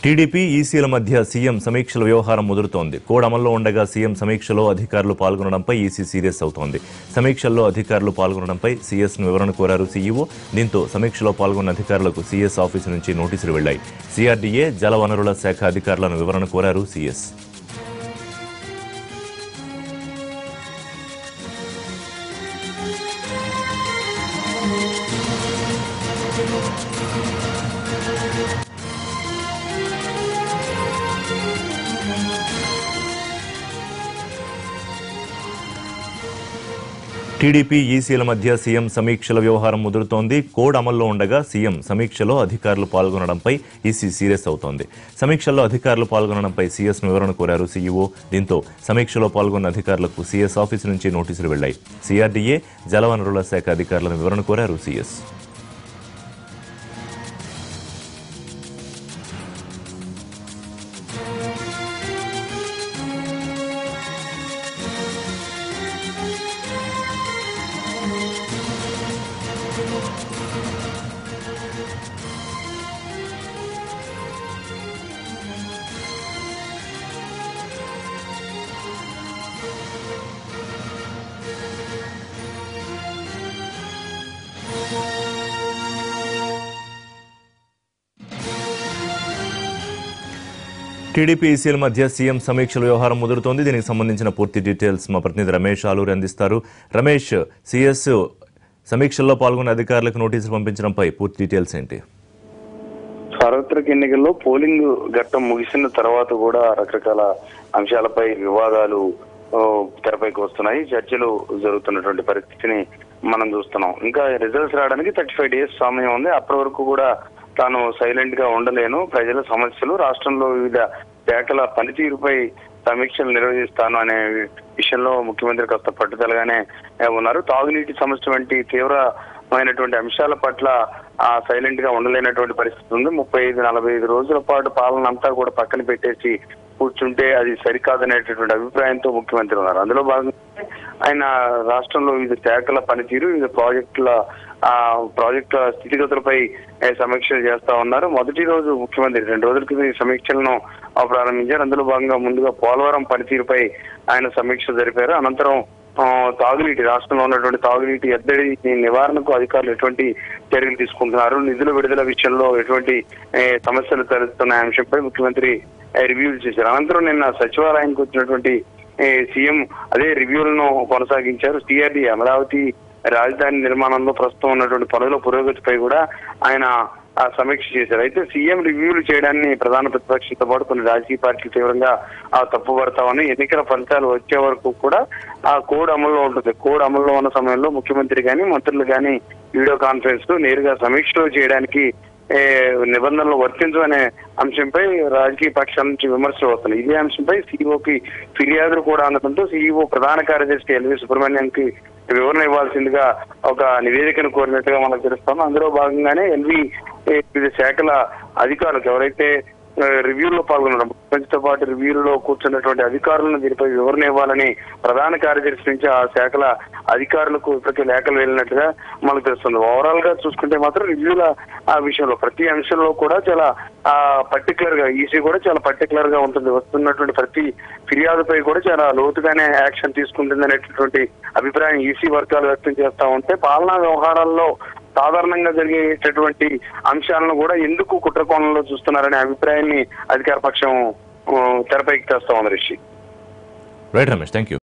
TDP ఈసీల మధ్య CM సమీక్షల వ్యవహారం ముదురుతోంది. Code అమల్లో ఉండగా సీఎం సమీక్షలో అధికారులు పాల్గొనడంపై ఈసీ సీరియస్ అవుతోంది. సమీక్షల్లో అధికారులు పాల్గొనడంపై సీఎస్ను వివరణ కోరారు సీఈఓ. దీంతో సమీక్షలో పాల్గొన్న అధికారులకు సీఎస్ ఆఫీసు నుంచి నోటీసులు వెళ్లాయి. సిఆర్డీఏ జలవనరుల శాఖ అధికారులను వివరణ కోరారు సీఎస్. టీడీపీ ఈసీల మధ్య సీఎం సమీక్షల వ్యవహారం ముదురుతోంది. కోడ్ అమల్లో ఉండగా సీఎం సమీక్షలో అధికారులు పాల్గొనడంపై ఈసీ సీరియస్ అవుతోంది. సమీక్షల్లో అధికారులు పాల్గొనడంపై సీఎస్ను వివరణ కోరారు సీఈఓ. దీంతో సమీక్షలో పాల్గొన్న అధికారులకు సీఎస్ ఆఫీసు నుంచి నోటీసులు వెళ్లాయి. సిఆర్డీఏ జలవనరుల శాఖ అధికారులను వివరణ కోరారు సీఎస్. టీడీపీ ఈసీల మధ్య సీఎం సమీక్షల వ్యవహారం ముదురుతోంది. దీనికి సంబంధించిన పూర్తి డీటెయిల్స్ మా ప్రతినిధి రమేష్ ఆలూరి అందిస్తారు. రమేష్, సీఎస్ సమీక్షల్లో పాల్గొన్న అధికారులకు నోటీసులు పంపించడంపై పూర్తి డీటెయిల్స్ ఏంటి? సార్వత్రిక ఎన్నికల్లో పోలింగ్ ఘట్టం ముగిసిన తర్వాత కూడా రకరకాల అంశాలపై వివాదాలు తెరపైకి వస్తున్నాయి. చర్చలు జరుగుతున్నటువంటి పరిస్థితిని మనం చూస్తున్నాం. ఇంకా రిజల్ట్స్ రావడానికి 35 days సమయం ఉంది. అప్పటి వరకు కూడా తాను సైలెంట్ గా ఉండలేను, ప్రజల సమస్యలు, రాష్ట్రంలో వివిధ శాఖల పనితీరుపై సమీక్షలు నిర్వహిస్తాను అనే విషయంలో ముఖ్యమంత్రి కాస్త పట్టుదలగానే ఉన్నారు. తాగునీటి సమస్య వంటి తీవ్రమైనటువంటి అంశాల పట్ల సైలెంట్ గా ఉండలేనటువంటి పరిస్థితి ఉంది. 35-45 రోజుల పాటు పాలన అంతా కూడా పక్కన పెట్టేసి కూర్చుంటే అది సరికాదనేటటువంటి అభిప్రాయంతో ముఖ్యమంత్రి ఉన్నారు. అందులో భాగంగా ఆయన రాష్ట్రంలో వివిధ శాఖల పనితీరు, వివిధ ప్రాజెక్టుల స్థితిగతులపై సమీక్షలు చేస్తా ఉన్నారు. మొదటి రోజు ముఖ్యమంత్రి 2 రోజుల క్రితం ఈ సమీక్షలను ప్రారంభించారు. అందులో భాగంగా ముందుగా పోలవరం పనితీరుపై ఆయన సమీక్ష జరిపారు. అనంతరం తాగునీటి, రాష్ట్రంలో ఉన్నటువంటి తాగునీటి ఎద్దడి నివారణకు అధికారులు ఎటువంటి చర్యలు తీసుకుంటున్నారు, నిధుల విడుదల విషయంలో ఎటువంటి సమస్యలు తలెత్తున్న అంశంపై ముఖ్యమంత్రి రివ్యూలు చేశారు. అనంతరం నిన్న సచివాలయానికి వచ్చినటువంటి సీఎం అదే రివ్యూలను కొనసాగించారు. సిఆర్డీ అమరావతి రాజధాని నిర్మాణంలో ప్రస్తుతం ఉన్నటువంటి పనుల పురోగతిపై కూడా ఆయన సమీక్ష చేశారు. అయితే సీఎం రివ్యూలు చేయడాన్ని ప్రధాన ప్రతిపక్షంతో పాటు కొన్ని రాజకీయ పార్టీలు తీవ్రంగా తప్పుపడతామని, ఎన్నికల ఫలితాలు వచ్చే వరకు కూడా ఆ కోడ్ అమల్లో ఉంటుంది. కోడ్ అమల్లో ఉన్న సమయంలో ముఖ్యమంత్రి కానీ మంత్రులు కానీ వీడియో కాన్ఫరెన్స్ లో నేరుగా సమీక్షలు చేయడానికి నిబంధనలు వర్తించనే అంశంపై రాజకీయ పక్షాల నుంచి విమర్శలు వస్తున్నాయి. ఇదే అంశంపై సీఈఓకి ఫిర్యాదులు కూడా అందడంతో సీఈఓ ప్రధాన కార్యదర్శి ఎల్వి సుబ్రహ్మణ్యంకి వివరణ ఇవ్వాల్సిందిగా ఒక నివేదికను కోరినట్టుగా మనకు తెలుస్తాము. అందులో భాగంగానే ఎల్వి వివిధ శాఖల అధికారులకు ఎవరైతే రివ్యూల్లో పాల్గొన్నారు, ముఖ్యమంత్రితో పాటు రివ్యూల్లో కూర్చున్నటువంటి అధికారులను దీనిపై వివరణ ఇవ్వాలని ప్రధాన కార్యదర్శి నుంచి ఆ శాఖల అధికారులకు ఇప్పటికే లేఖలు వెళ్ళినట్టుగా మనకు తెలుస్తుంది. ఓవరాల్ గా చూసుకుంటే మాత్రం రివ్యూల విషయంలో ప్రతి అంశంలో కూడా చాలా పర్టికులర్ గా ఈసీ కూడా చాలా పర్టికులర్ గా ఉంటుంది. వస్తున్నటువంటి ప్రతి ఫిర్యాదుపై కూడా చాలా లోతుగానే యాక్షన్ తీసుకుంటుంది అనేటటువంటి అభిప్రాయం ఈసీ వర్గాలు వ్యక్తం చేస్తా ఉంటే, పాలనా వ్యవహారాల్లో సాధారణంగా జరిగేటటువంటి అంశాలను కూడా ఎందుకు కుట్రకోణంలో చూస్తున్నారనే అభిప్రాయాన్ని అధికార పక్షం తెరపైకి తెస్తా ఉంది. Rishi. Right Ramesh, thank you.